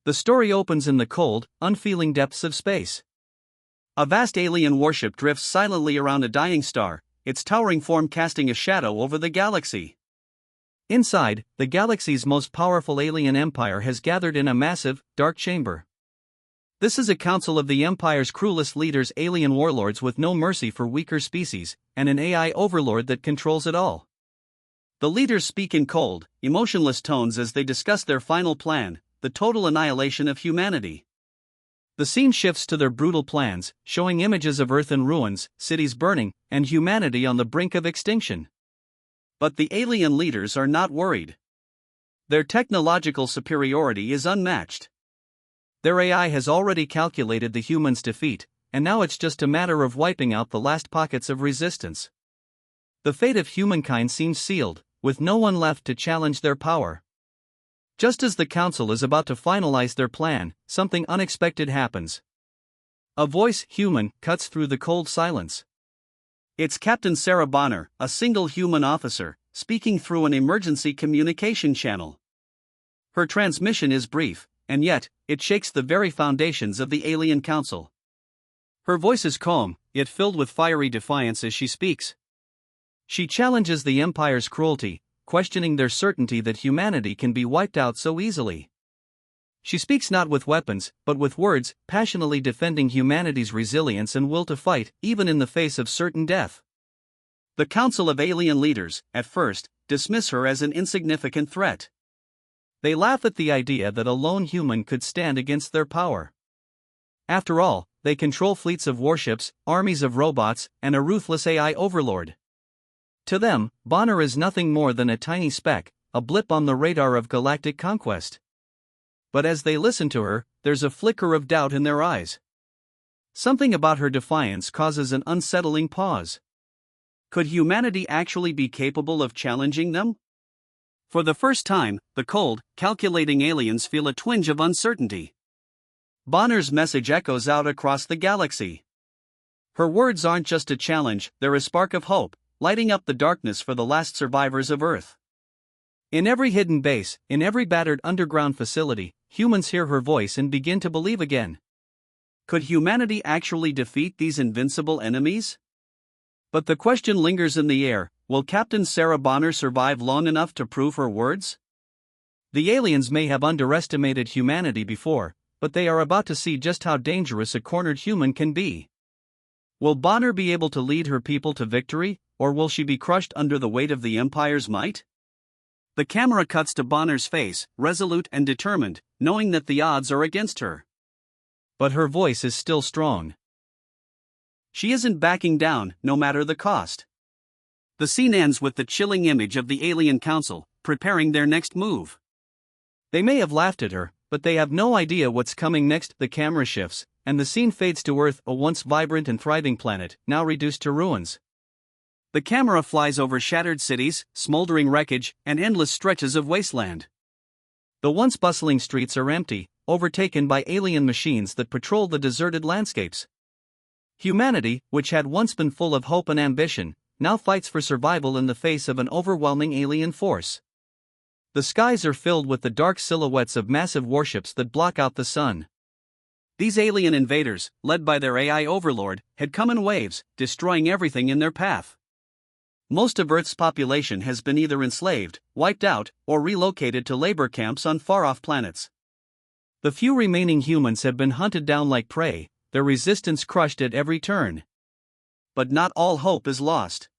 The story opens in the cold, unfeeling depths of space. A vast alien warship drifts silently around a dying star, its towering form casting a shadow over the galaxy. Inside, the galaxy's most powerful alien empire has gathered in a massive, dark chamber. This is a council of the Empire's cruelest leaders, alien warlords with no mercy for weaker species, and an AI overlord that controls it all. The leaders speak in cold, emotionless tones as they discuss their final plan, the total annihilation of humanity. The scene shifts to their brutal plans, showing images of Earth in ruins, cities burning, and humanity on the brink of extinction. But the alien leaders are not worried. Their technological superiority is unmatched. Their AI has already calculated the humans' defeat, and now it's just a matter of wiping out the last pockets of resistance. The fate of humankind seems sealed, with no one left to challenge their power. Just as the council is about to finalize their plan, something unexpected happens. A voice, human, cuts through the cold silence. It's Captain Sarah Bonner, a single human officer, speaking through an emergency communication channel. Her transmission is brief, and yet, it shakes the very foundations of the Alien Council. Her voice is calm, yet filled with fiery defiance as she speaks. She challenges the Empire's cruelty, questioning their certainty that humanity can be wiped out so easily. She speaks not with weapons, but with words, passionately defending humanity's resilience and will to fight, even in the face of certain death. The Council of Alien Leaders, at first, dismiss her as an insignificant threat. They laugh at the idea that a lone human could stand against their power. After all, they control fleets of warships, armies of robots, and a ruthless AI overlord. To them, Bonner is nothing more than a tiny speck, a blip on the radar of galactic conquest. But as they listen to her, there's a flicker of doubt in their eyes. Something about her defiance causes an unsettling pause. Could humanity actually be capable of challenging them? For the first time, the cold, calculating aliens feel a twinge of uncertainty. Bonner's message echoes out across the galaxy. Her words aren't just a challenge, they're a spark of hope, lighting up the darkness for the last survivors of Earth. In every hidden base, in every battered underground facility, humans hear her voice and begin to believe again. Could humanity actually defeat these invincible enemies? But the question lingers in the air. Will Captain Sarah Bonner survive long enough to prove her words? The aliens may have underestimated humanity before, but they are about to see just how dangerous a cornered human can be. Will Bonner be able to lead her people to victory, or will she be crushed under the weight of the Empire's might? The camera cuts to Bonner's face, resolute and determined, knowing that the odds are against her. But her voice is still strong. She isn't backing down, no matter the cost. The scene ends with the chilling image of the Alien Council, preparing their next move. They may have laughed at her, but they have no idea what's coming next. The camera shifts, and the scene fades to Earth, a once vibrant and thriving planet, now reduced to ruins. The camera flies over shattered cities, smoldering wreckage, and endless stretches of wasteland. The once bustling streets are empty, overtaken by alien machines that patrol the deserted landscapes. Humanity, which had once been full of hope and ambition, now fights for survival in the face of an overwhelming alien force. The skies are filled with the dark silhouettes of massive warships that block out the sun. These alien invaders, led by their AI overlord, had come in waves, destroying everything in their path. Most of Earth's population has been either enslaved, wiped out, or relocated to labor camps on far-off planets. The few remaining humans have been hunted down like prey, their resistance crushed at every turn. But not all hope is lost.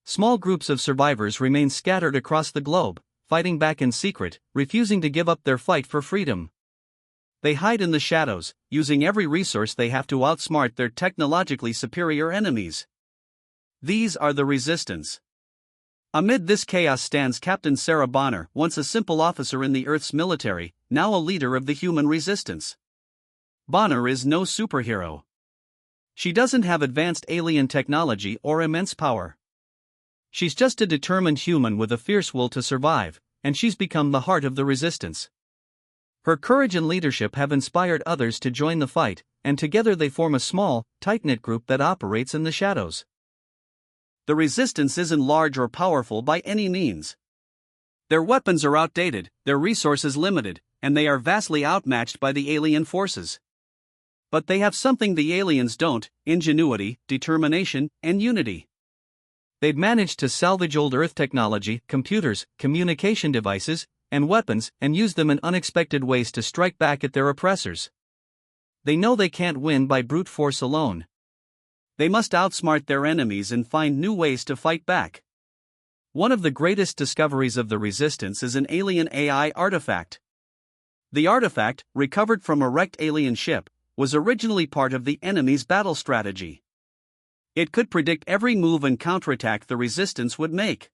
Small groups of survivors remain scattered across the globe, fighting back in secret, refusing to give up their fight for freedom. They hide in the shadows, using every resource they have to outsmart their technologically superior enemies. These are the resistance. Amid this chaos stands Captain Sarah Bonner, once a simple officer in the Earth's military, now a leader of the human resistance. Bonner is no superhero. She doesn't have advanced alien technology or immense power. She's just a determined human with a fierce will to survive, and she's become the heart of the resistance. Her courage and leadership have inspired others to join the fight, and together they form a small, tight-knit group that operates in the shadows. The resistance isn't large or powerful by any means. Their weapons are outdated, their resources limited, and they are vastly outmatched by the alien forces. But they have something the aliens don't: ingenuity, determination, and unity. They've managed to salvage old Earth technology, computers, communication devices, and weapons, and use them in unexpected ways to strike back at their oppressors. They know they can't win by brute force alone. They must outsmart their enemies and find new ways to fight back. One of the greatest discoveries of the Resistance is an alien AI artifact. The artifact, recovered from a wrecked alien ship, was originally part of the enemy's battle strategy. It could predict every move and counterattack the Resistance would make.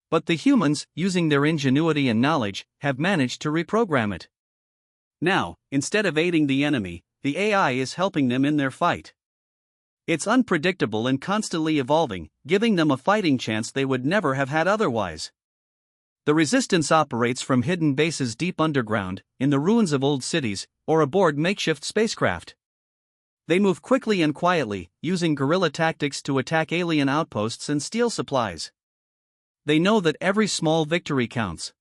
But the humans, using their ingenuity and knowledge, have managed to reprogram it. Now, instead of aiding the enemy, the AI is helping them in their fight. It's unpredictable and constantly evolving, giving them a fighting chance they would never have had otherwise. The Resistance operates from hidden bases deep underground, in the ruins of old cities, or aboard makeshift spacecraft. They move quickly and quietly, using guerrilla tactics to attack alien outposts and steal supplies. They know that every small victory counts.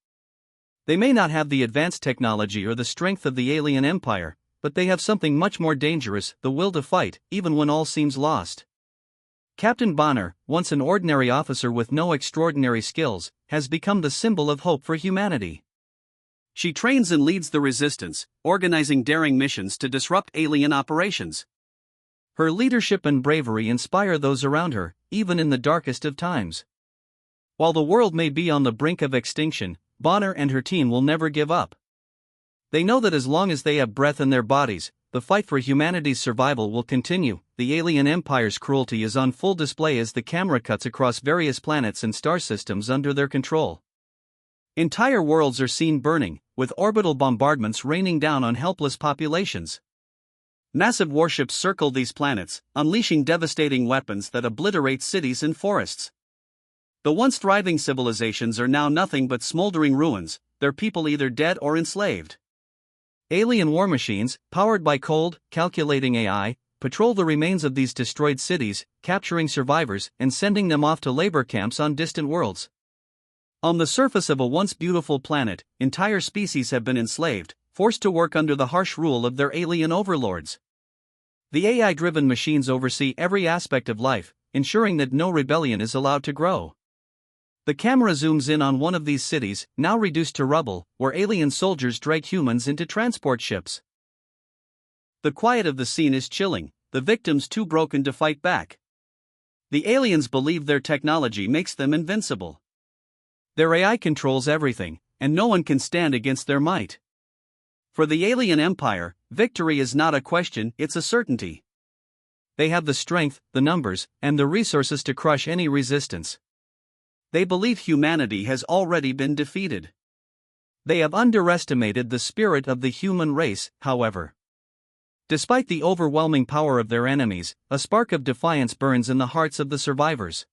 They may not have the advanced technology or the strength of the alien empire, but they have something much more dangerous: the will to fight, even when all seems lost. Captain Bonner, once an ordinary officer with no extraordinary skills, has become the symbol of hope for humanity. She trains and leads the Resistance, organizing daring missions to disrupt alien operations. Her leadership and bravery inspire those around her, even in the darkest of times. While the world may be on the brink of extinction, Bonner and her team will never give up. They know that as long as they have breath in their bodies, the fight for humanity's survival will continue. The alien empire's cruelty is on full display as the camera cuts across various planets and star systems under their control. Entire worlds are seen burning, with orbital bombardments raining down on helpless populations. Massive warships circle these planets, unleashing devastating weapons that obliterate cities and forests. The once thriving civilizations are now nothing but smoldering ruins, their people either dead or enslaved. Alien war machines, powered by cold, calculating AI, patrol the remains of these destroyed cities, capturing survivors and sending them off to labor camps on distant worlds. On the surface of a once beautiful planet, entire species have been enslaved, forced to work under the harsh rule of their alien overlords. The AI-driven machines oversee every aspect of life, ensuring that no rebellion is allowed to grow. The camera zooms in on one of these cities, now reduced to rubble, where alien soldiers drag humans into transport ships. The quiet of the scene is chilling, the victims too broken to fight back. The aliens believe their technology makes them invincible. Their AI controls everything, and no one can stand against their might. For the alien empire, victory is not a question, it's a certainty. They have the strength, the numbers, and the resources to crush any resistance. They believe humanity has already been defeated. They have underestimated the spirit of the human race, however. Despite the overwhelming power of their enemies, a spark of defiance burns in the hearts of the survivors.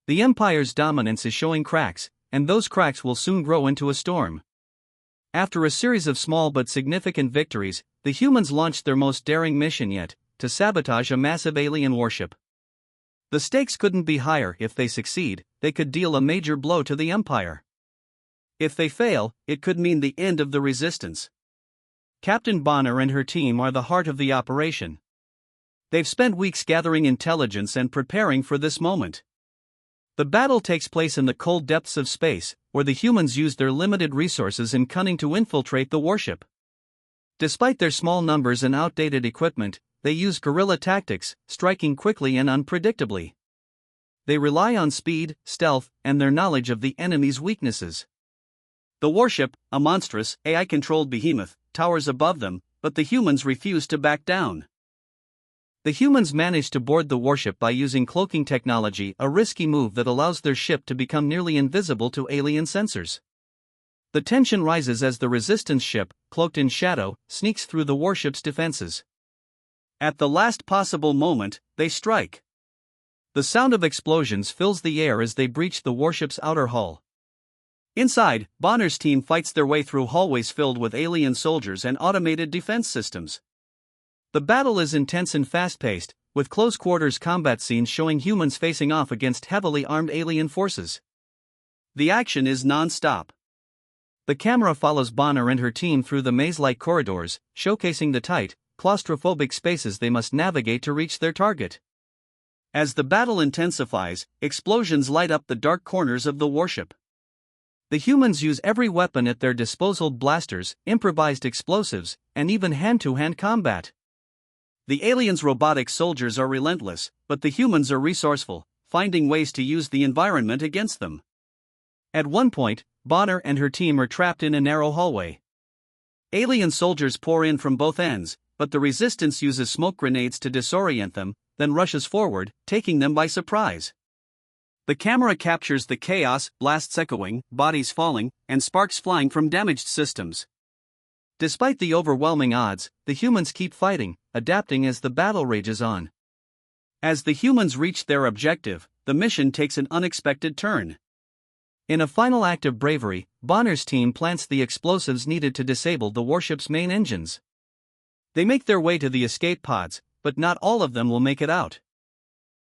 The Empire's dominance is showing cracks, and those cracks will soon grow into a storm. After a series of small but significant victories, the humans launched their most daring mission yet, to sabotage a massive alien warship. The stakes couldn't be higher. If they succeed, they could deal a major blow to the Empire. If they fail, it could mean the end of the Resistance. Captain Bonner and her team are the heart of the operation. They've spent weeks gathering intelligence and preparing for this moment. The battle takes place in the cold depths of space, where the humans use their limited resources and cunning to infiltrate the warship. Despite their small numbers and outdated equipment, they use guerrilla tactics, striking quickly and unpredictably. They rely on speed, stealth, and their knowledge of the enemy's weaknesses. The warship, a monstrous, AI-controlled behemoth, towers above them, but the humans refuse to back down. The humans manage to board the warship by using cloaking technology, a risky move that allows their ship to become nearly invisible to alien sensors. The tension rises as the Resistance ship, cloaked in shadow, sneaks through the warship's defenses. At the last possible moment, they strike. The sound of explosions fills the air as they breach the warship's outer hull. Inside, Bonner's team fights their way through hallways filled with alien soldiers and automated defense systems. The battle is intense and fast-paced, with close-quarters combat scenes showing humans facing off against heavily armed alien forces. The action is non-stop. The camera follows Bonner and her team through the maze-like corridors, showcasing the tight, claustrophobic spaces they must navigate to reach their target. As the battle intensifies, explosions light up the dark corners of the warship. The humans use every weapon at their disposal: blasters, improvised explosives, and even hand-to-hand combat. The aliens' robotic soldiers are relentless, but the humans are resourceful, finding ways to use the environment against them. At one point, Bonner and her team are trapped in a narrow hallway. Alien soldiers pour in from both ends, but the Resistance uses smoke grenades to disorient them, then rushes forward, taking them by surprise. The camera captures the chaos: blasts echoing, bodies falling, and sparks flying from damaged systems. Despite the overwhelming odds, the humans keep fighting, adapting as the battle rages on. As the humans reach their objective, the mission takes an unexpected turn. In a final act of bravery, Bonner's team plants the explosives needed to disable the warship's main engines. They make their way to the escape pods, but not all of them will make it out.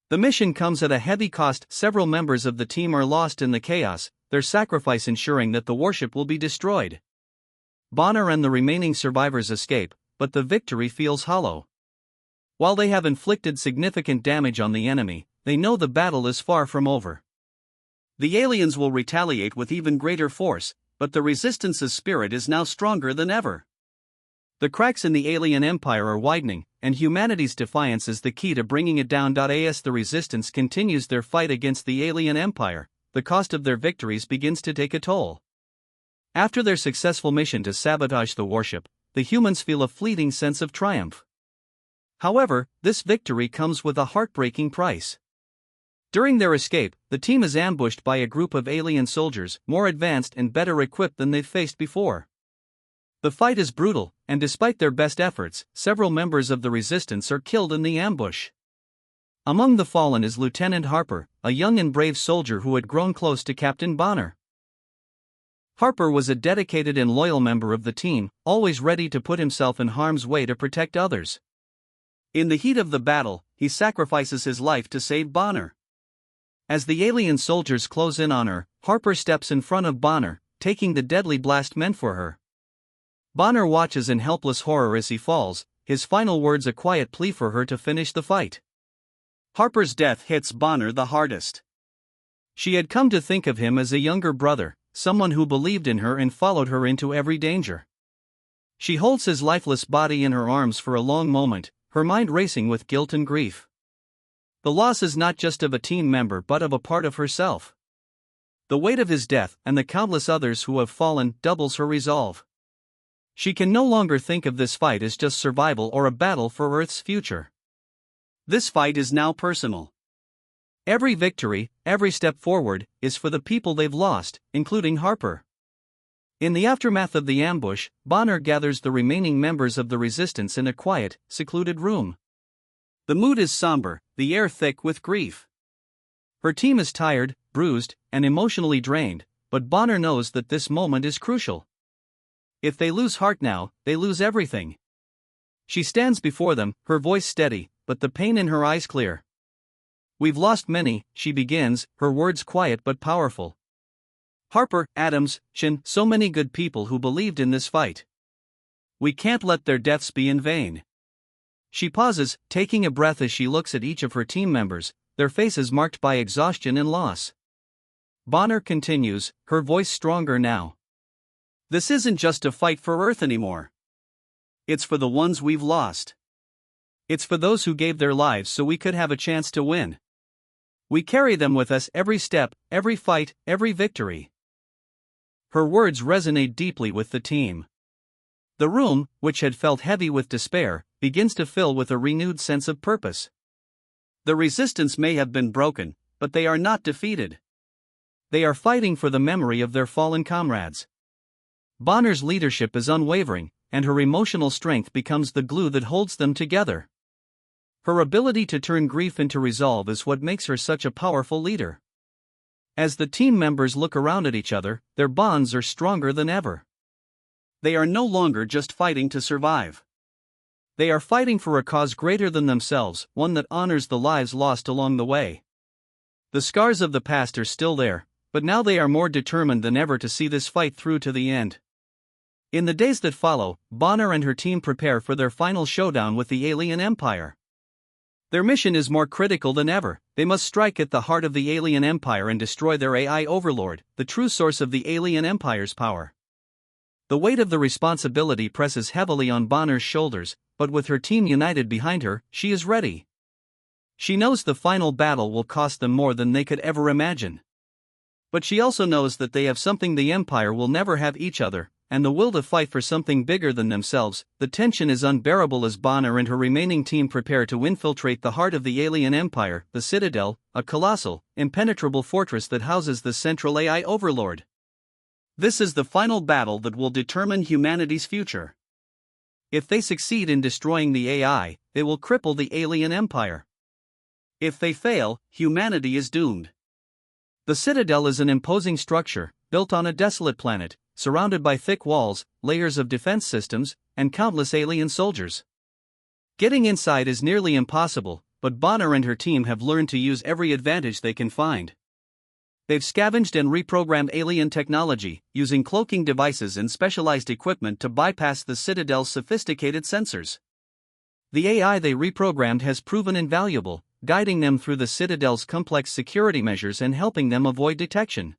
The mission comes at a heavy cost. Several members of the team are lost in the chaos, their sacrifice ensuring that the warship will be destroyed. Bonner and the remaining survivors escape, but the victory feels hollow. While they have inflicted significant damage on the enemy, they know the battle is far from over. The aliens will retaliate with even greater force, but the Resistance's spirit is now stronger than ever. The cracks in the alien empire are widening, and humanity's defiance is the key to bringing it down. As the Resistance continues their fight against the alien empire, the cost of their victories begins to take a toll. After their successful mission to sabotage the warship, the humans feel a fleeting sense of triumph. However, this victory comes with a heartbreaking price. During their escape, the team is ambushed by a group of alien soldiers, more advanced and better equipped than they've faced before. The fight is brutal, and despite their best efforts, several members of the Resistance are killed in the ambush. Among the fallen is Lieutenant Harper, a young and brave soldier who had grown close to Captain Bonner. Harper was a dedicated and loyal member of the team, always ready to put himself in harm's way to protect others. In the heat of the battle, he sacrifices his life to save Bonner. As the alien soldiers close in on her, Harper steps in front of Bonner, taking the deadly blast meant for her. Bonner watches in helpless horror as he falls, his final words a quiet plea for her to finish the fight. Harper's death hits Bonner the hardest. She had come to think of him as a younger brother, someone who believed in her and followed her into every danger. She holds his lifeless body in her arms for a long moment, her mind racing with guilt and grief. The loss is not just of a team member but of a part of herself. The weight of his death, and the countless others who have fallen, doubles her resolve. She can no longer think of this fight as just survival or a battle for Earth's future. This fight is now personal. Every victory, every step forward, is for the people they've lost, including Harper. In the aftermath of the ambush, Bonner gathers the remaining members of the Resistance in a quiet, secluded room. The mood is somber, the air thick with grief. Her team is tired, bruised, and emotionally drained, but Bonner knows that this moment is crucial. If they lose heart now, they lose everything. She stands before them, her voice steady, but the pain in her eyes clear. "We've lost many," she begins, her words quiet but powerful. "Harper, Adams, Shin, so many good people who believed in this fight. We can't let their deaths be in vain." She pauses, taking a breath as she looks at each of her team members, their faces marked by exhaustion and loss. Bonner continues, her voice stronger now. "This isn't just a fight for Earth anymore. It's for the ones we've lost. It's for those who gave their lives so we could have a chance to win. We carry them with us every step, every fight, every victory." Her words resonate deeply with the team. The room, which had felt heavy with despair, begins to fill with a renewed sense of purpose. The Resistance may have been broken, but they are not defeated. They are fighting for the memory of their fallen comrades. Bonner's leadership is unwavering, and her emotional strength becomes the glue that holds them together. Her ability to turn grief into resolve is what makes her such a powerful leader. As the team members look around at each other, their bonds are stronger than ever. They are no longer just fighting to survive. They are fighting for a cause greater than themselves, one that honors the lives lost along the way. The scars of the past are still there, but now they are more determined than ever to see this fight through to the end. In the days that follow, Bonner and her team prepare for their final showdown with the alien empire. Their mission is more critical than ever. They must strike at the heart of the alien empire and destroy their AI overlord, the true source of the alien empire's power. The weight of the responsibility presses heavily on Bonner's shoulders, but with her team united behind her, she is ready. She knows the final battle will cost them more than they could ever imagine. But she also knows that they have something the empire will never have: each other, and the will to fight for something bigger than themselves. The tension is unbearable as Bonner and her remaining team prepare to infiltrate the heart of the alien empire, the Citadel, a colossal, impenetrable fortress that houses the central AI overlord. This is the final battle that will determine humanity's future. If they succeed in destroying the AI, they will cripple the alien empire. If they fail, humanity is doomed. The Citadel is an imposing structure, built on a desolate planet, surrounded by thick walls, layers of defense systems, and countless alien soldiers. Getting inside is nearly impossible, but Bonner and her team have learned to use every advantage they can find. They've scavenged and reprogrammed alien technology, using cloaking devices and specialized equipment to bypass the Citadel's sophisticated sensors. The AI they reprogrammed has proven invaluable, guiding them through the Citadel's complex security measures and helping them avoid detection.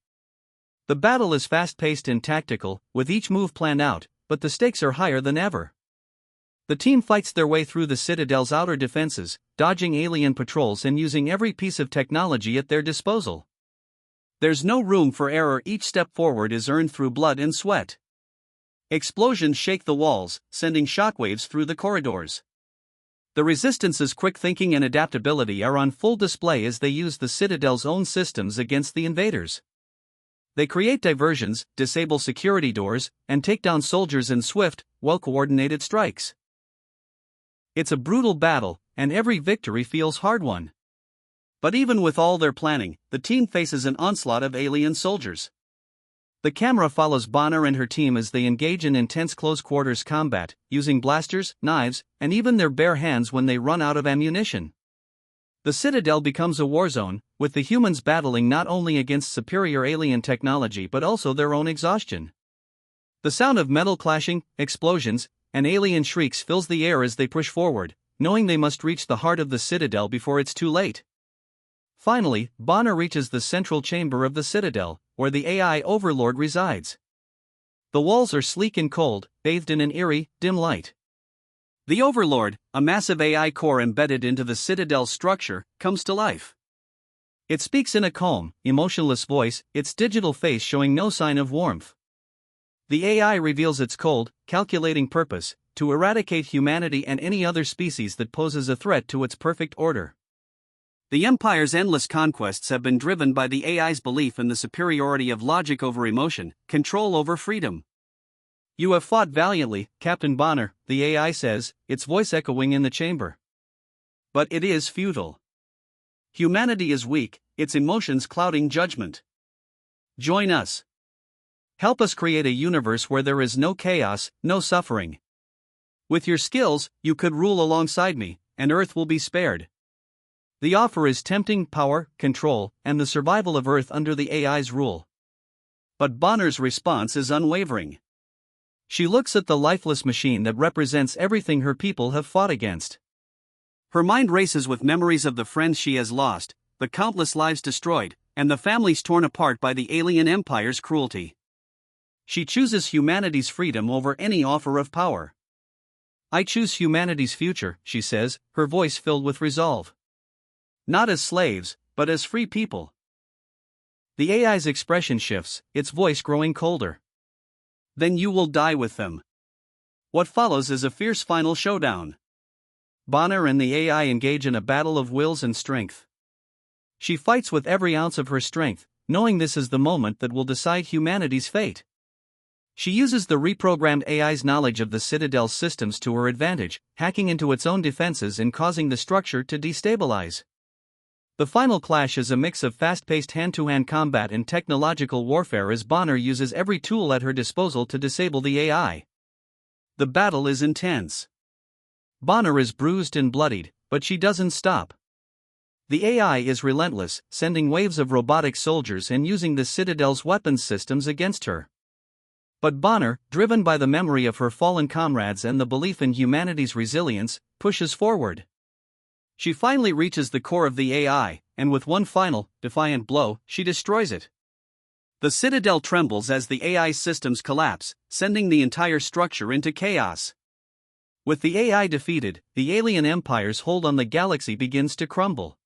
The battle is fast-paced and tactical, with each move planned out, but the stakes are higher than ever. The team fights their way through the Citadel's outer defenses, dodging alien patrols and using every piece of technology at their disposal. There's no room for error. Each step forward is earned through blood and sweat. Explosions shake the walls, sending shockwaves through the corridors. The Resistance's quick thinking and adaptability are on full display as they use the Citadel's own systems against the invaders. They create diversions, disable security doors, and take down soldiers in swift, well-coordinated strikes. It's a brutal battle, and every victory feels hard-won. But even with all their planning, the team faces an onslaught of alien soldiers. The camera follows Bonner and her team as they engage in intense close-quarters combat, using blasters, knives, and even their bare hands when they run out of ammunition. The Citadel becomes a war zone, with the humans battling not only against superior alien technology but also their own exhaustion. The sound of metal clashing, explosions, and alien shrieks fills the air as they push forward, knowing they must reach the heart of the Citadel before it's too late. Finally, Bonner reaches the central chamber of the Citadel, where the AI overlord resides. The walls are sleek and cold, bathed in an eerie, dim light. The Overlord, a massive AI core embedded into the Citadel's structure, comes to life. It speaks in a calm, emotionless voice, its digital face showing no sign of warmth. The AI reveals its cold, calculating purpose: to eradicate humanity and any other species that poses a threat to its perfect order. The Empire's endless conquests have been driven by the AI's belief in the superiority of logic over emotion, control over freedom. "You have fought valiantly, Captain Bonner," the AI says, its voice echoing in the chamber. "But it is futile. Humanity is weak, its emotions clouding judgment. Join us. Help us create a universe where there is no chaos, no suffering. With your skills, you could rule alongside me, and Earth will be spared." The offer is tempting: power, control, and the survival of Earth under the AI's rule. But Bonner's response is unwavering. She looks at the lifeless machine that represents everything her people have fought against. Her mind races with memories of the friends she has lost, the countless lives destroyed, and the families torn apart by the alien empire's cruelty. She chooses humanity's freedom over any offer of power. "I choose humanity's future," she says, her voice filled with resolve. "Not as slaves, but as free people." The AI's expression shifts, its voice growing colder. "Then you will die with them." What follows is a fierce final showdown. Bonner and the AI engage in a battle of wills and strength. She fights with every ounce of her strength, knowing this is the moment that will decide humanity's fate. She uses the reprogrammed AI's knowledge of the Citadel's systems to her advantage, hacking into its own defenses and causing the structure to destabilize. The final clash is a mix of fast-paced hand-to-hand combat and technological warfare as Bonner uses every tool at her disposal to disable the AI. The battle is intense. Bonner is bruised and bloodied, but she doesn't stop. The AI is relentless, sending waves of robotic soldiers and using the Citadel's weapons systems against her. But Bonner, driven by the memory of her fallen comrades and the belief in humanity's resilience, pushes forward. She finally reaches the core of the AI, and with one final, defiant blow, she destroys it. The Citadel trembles as the AI systems collapse, sending the entire structure into chaos. With the AI defeated, the alien empire's hold on the galaxy begins to crumble.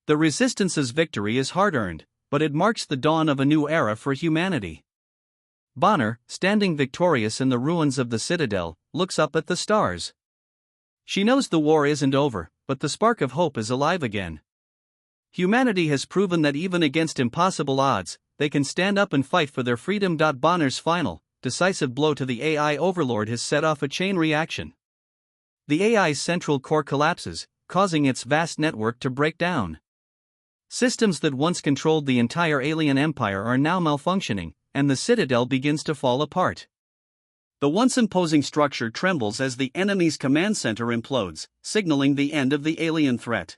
The Resistance's victory is hard-earned, but it marks the dawn of a new era for humanity. Bonner, standing victorious in the ruins of the Citadel, looks up at the stars. She knows the war isn't over, but the spark of hope is alive again. Humanity has proven that even against impossible odds, they can stand up and fight for their freedom. Bonner's final, decisive blow to the AI overlord has set off a chain reaction. The AI's central core collapses, causing its vast network to break down. Systems that once controlled the entire alien empire are now malfunctioning, and the Citadel begins to fall apart. The once imposing structure trembles as the enemy's command center implodes, signaling the end of the alien threat.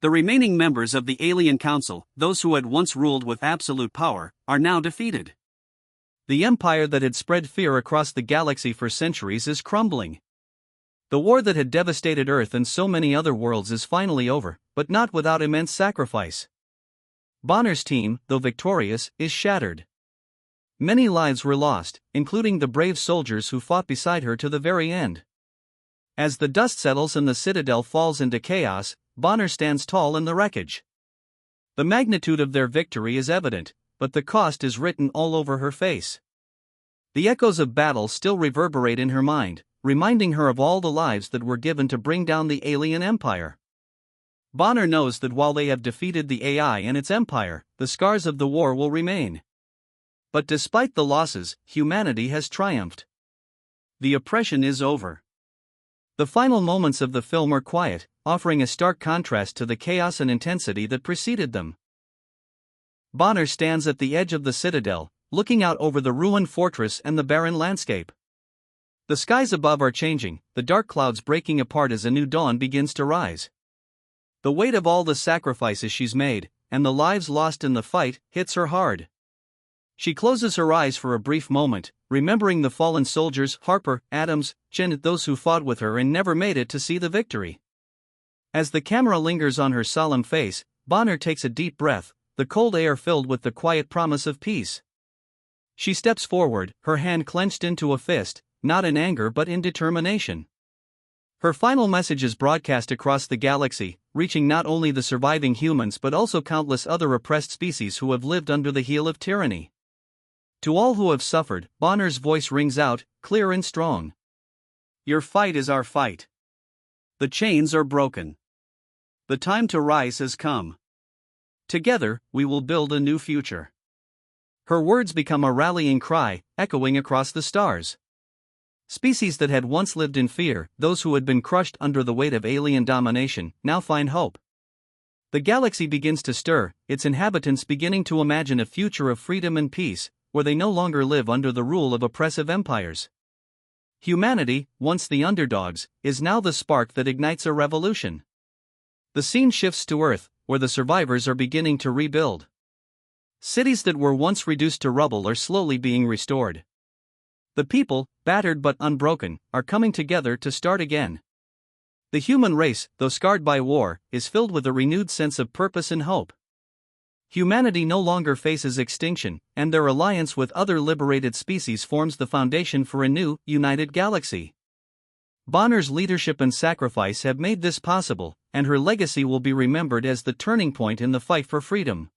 The remaining members of the Alien Council, those who had once ruled with absolute power, are now defeated. The empire that had spread fear across the galaxy for centuries is crumbling. The war that had devastated Earth and so many other worlds is finally over, but not without immense sacrifice. Bonner's team, though victorious, is shattered. Many lives were lost, including the brave soldiers who fought beside her to the very end. As the dust settles and the Citadel falls into chaos, Bonner stands tall in the wreckage. The magnitude of their victory is evident, but the cost is written all over her face. The echoes of battle still reverberate in her mind, reminding her of all the lives that were given to bring down the alien empire. Bonner knows that while they have defeated the AI and its empire, the scars of the war will remain. But despite the losses, humanity has triumphed. The oppression is over. The final moments of the film are quiet, offering a stark contrast to the chaos and intensity that preceded them. Bonner stands at the edge of the Citadel, looking out over the ruined fortress and the barren landscape. The skies above are changing, the dark clouds breaking apart as a new dawn begins to rise. The weight of all the sacrifices she's made, and the lives lost in the fight, hits her hard. She closes her eyes for a brief moment, remembering the fallen soldiers, Harper, Adams, Chen, those who fought with her and never made it to see the victory. As the camera lingers on her solemn face, Bonner takes a deep breath, the cold air filled with the quiet promise of peace. She steps forward, her hand clenched into a fist, not in anger but in determination. Her final message is broadcast across the galaxy, reaching not only the surviving humans but also countless other oppressed species who have lived under the heel of tyranny. To all who have suffered, Bonner's voice rings out, clear and strong. Your fight is our fight. The chains are broken. The time to rise has come. Together, we will build a new future. Her words become a rallying cry, echoing across the stars. Species that had once lived in fear, those who had been crushed under the weight of alien domination, now find hope. The galaxy begins to stir, its inhabitants beginning to imagine a future of freedom and peace, where they no longer live under the rule of oppressive empires. Humanity, once the underdogs, is now the spark that ignites a revolution. The scene shifts to Earth, where the survivors are beginning to rebuild. Cities that were once reduced to rubble are slowly being restored. The people, battered but unbroken, are coming together to start again. The human race, though scarred by war, is filled with a renewed sense of purpose and hope. Humanity no longer faces extinction, and their alliance with other liberated species forms the foundation for a new, united galaxy. Bonner's leadership and sacrifice have made this possible, and her legacy will be remembered as the turning point in the fight for freedom.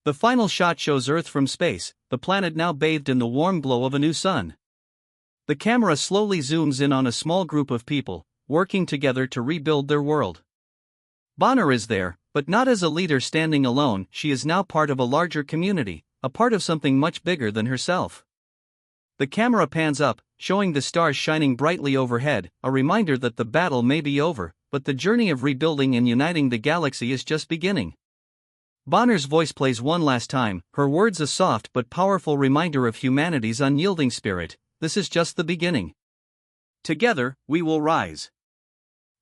The final shot shows Earth from space, the planet now bathed in the warm glow of a new sun. The camera slowly zooms in on a small group of people, working together to rebuild their world. Bonner is there, but not as a leader standing alone. She is now part of a larger community, a part of something much bigger than herself. The camera pans up, showing the stars shining brightly overhead, a reminder that the battle may be over, but the journey of rebuilding and uniting the galaxy is just beginning. Bonner's voice plays one last time, her words a soft but powerful reminder of humanity's unyielding spirit. This is just the beginning. Together, we will rise.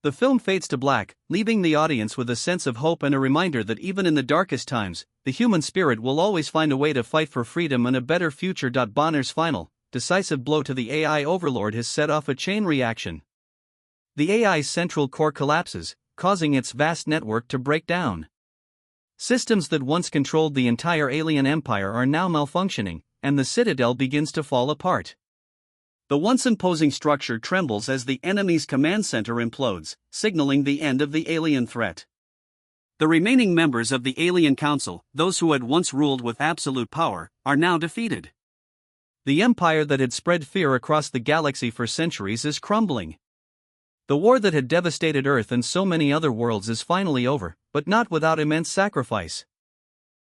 The film fades to black, leaving the audience with a sense of hope and a reminder that even in the darkest times, the human spirit will always find a way to fight for freedom and a better future. Bonner's final, decisive blow to the AI overlord has set off a chain reaction. The AI's central core collapses, causing its vast network to break down. Systems that once controlled the entire alien empire are now malfunctioning, and the Citadel begins to fall apart. The once imposing structure trembles as the enemy's command center implodes, signaling the end of the alien threat. The remaining members of the Alien Council, those who had once ruled with absolute power, are now defeated. The empire that had spread fear across the galaxy for centuries is crumbling. The war that had devastated Earth and so many other worlds is finally over, but not without immense sacrifice.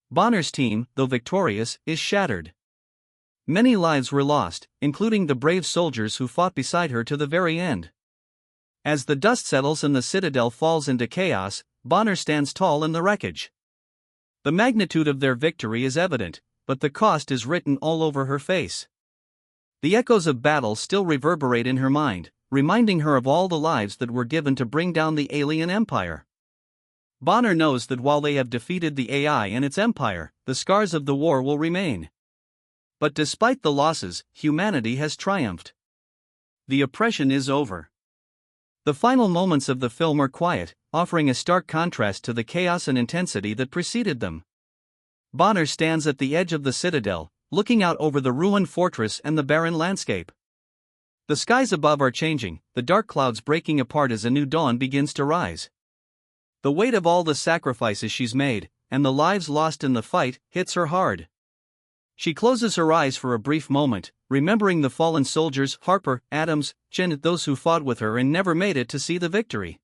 Bonner's team, though victorious, is shattered. Many lives were lost, including the brave soldiers who fought beside her to the very end. As the dust settles and the Citadel falls into chaos, Bonner stands tall in the wreckage. The magnitude of their victory is evident, but the cost is written all over her face. The echoes of battle still reverberate in her mind, reminding her of all the lives that were given to bring down the alien empire. Bonner knows that while they have defeated the AI and its empire, the scars of the war will remain. But despite the losses, humanity has triumphed. The oppression is over. The final moments of the film are quiet, offering a stark contrast to the chaos and intensity that preceded them. Bonner stands at the edge of the Citadel, looking out over the ruined fortress and the barren landscape. The skies above are changing, the dark clouds breaking apart as a new dawn begins to rise. The weight of all the sacrifices she's made, and the lives lost in the fight, hits her hard. She closes her eyes for a brief moment, remembering the fallen soldiers, Harper, Adams, Jen, those who fought with her and never made it to see the victory.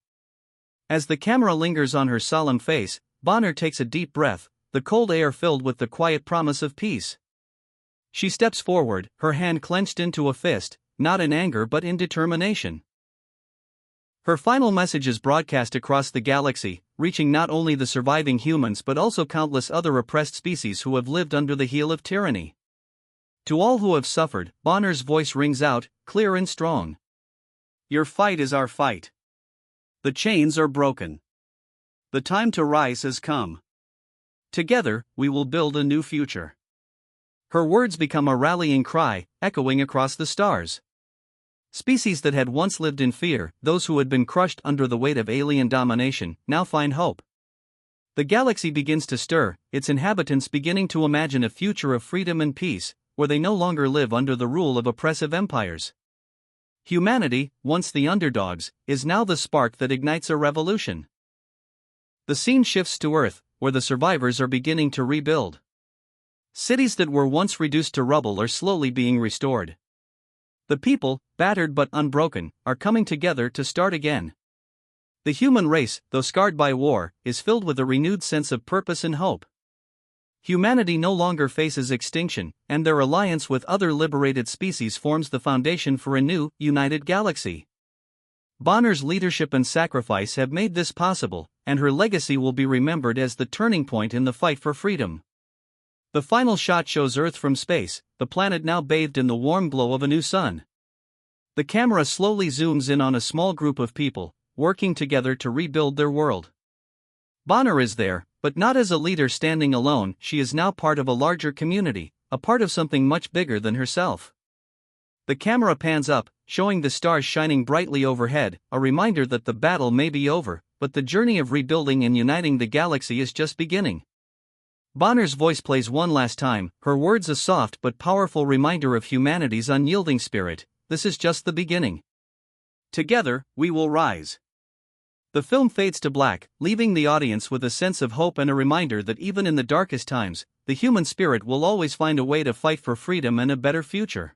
As the camera lingers on her solemn face, Bonner takes a deep breath, the cold air filled with the quiet promise of peace. She steps forward, her hand clenched into a fist, not in anger but in determination. Her final message is broadcast across the galaxy, reaching not only the surviving humans but also countless other oppressed species who have lived under the heel of tyranny. To all who have suffered, Bonner's voice rings out, clear and strong. Your fight is our fight. The chains are broken. The time to rise has come. Together, we will build a new future. Her words become a rallying cry, echoing across the stars. Species that had once lived in fear, those who had been crushed under the weight of alien domination, now find hope. The galaxy begins to stir, its inhabitants beginning to imagine a future of freedom and peace, where they no longer live under the rule of oppressive empires. Humanity, once the underdogs, is now the spark that ignites a revolution. The scene shifts to Earth, where the survivors are beginning to rebuild. Cities that were once reduced to rubble are slowly being restored. The people, battered but unbroken, are coming together to start again. The human race, though scarred by war, is filled with a renewed sense of purpose and hope. Humanity no longer faces extinction, and their alliance with other liberated species forms the foundation for a new, united galaxy. Bonner's leadership and sacrifice have made this possible, and her legacy will be remembered as the turning point in the fight for freedom. The final shot shows Earth from space, the planet now bathed in the warm glow of a new sun. The camera slowly zooms in on a small group of people, working together to rebuild their world. Bonner is there, but not as a leader standing alone. She is now part of a larger community, a part of something much bigger than herself. The camera pans up, showing the stars shining brightly overhead, a reminder that the battle may be over, but the journey of rebuilding and uniting the galaxy is just beginning. Bonner's voice plays one last time, her words a soft but powerful reminder of humanity's unyielding spirit. This is just the beginning. Together, we will rise. The film fades to black, leaving the audience with a sense of hope and a reminder that even in the darkest times, the human spirit will always find a way to fight for freedom and a better future.